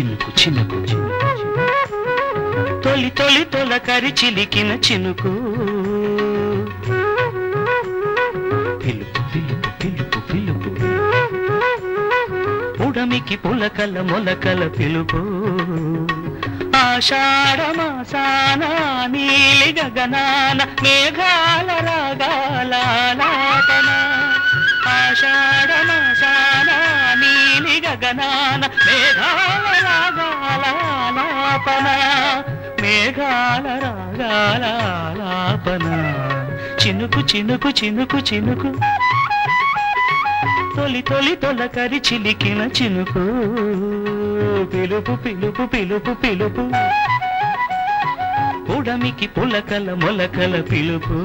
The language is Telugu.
చినుకు చినుకు తొలి తొలి తొలకరి చిలికిన చినుకు పిలుపు పిలుపు పిలుపు పిలుపు ఉడమికి పులకల మొలకల పిలుపు ఆషాఢమాసాన నీలి గగనాన మేఘాల రాగాల ఆలాపన ఆషాఢమాసాన నీలి గగనాన మేఘాల రాగాల ఆలాపన మేఘాల రాగాల ఆలాపన చినుకు చినుకు చినుకు చినుకు తొలి తొలి తొలకరి చిలికిన చినుకు పిలుపు పిలుపు పిలుపు పిలుపు ఉడమికి పులకల మొలకల పిలుపు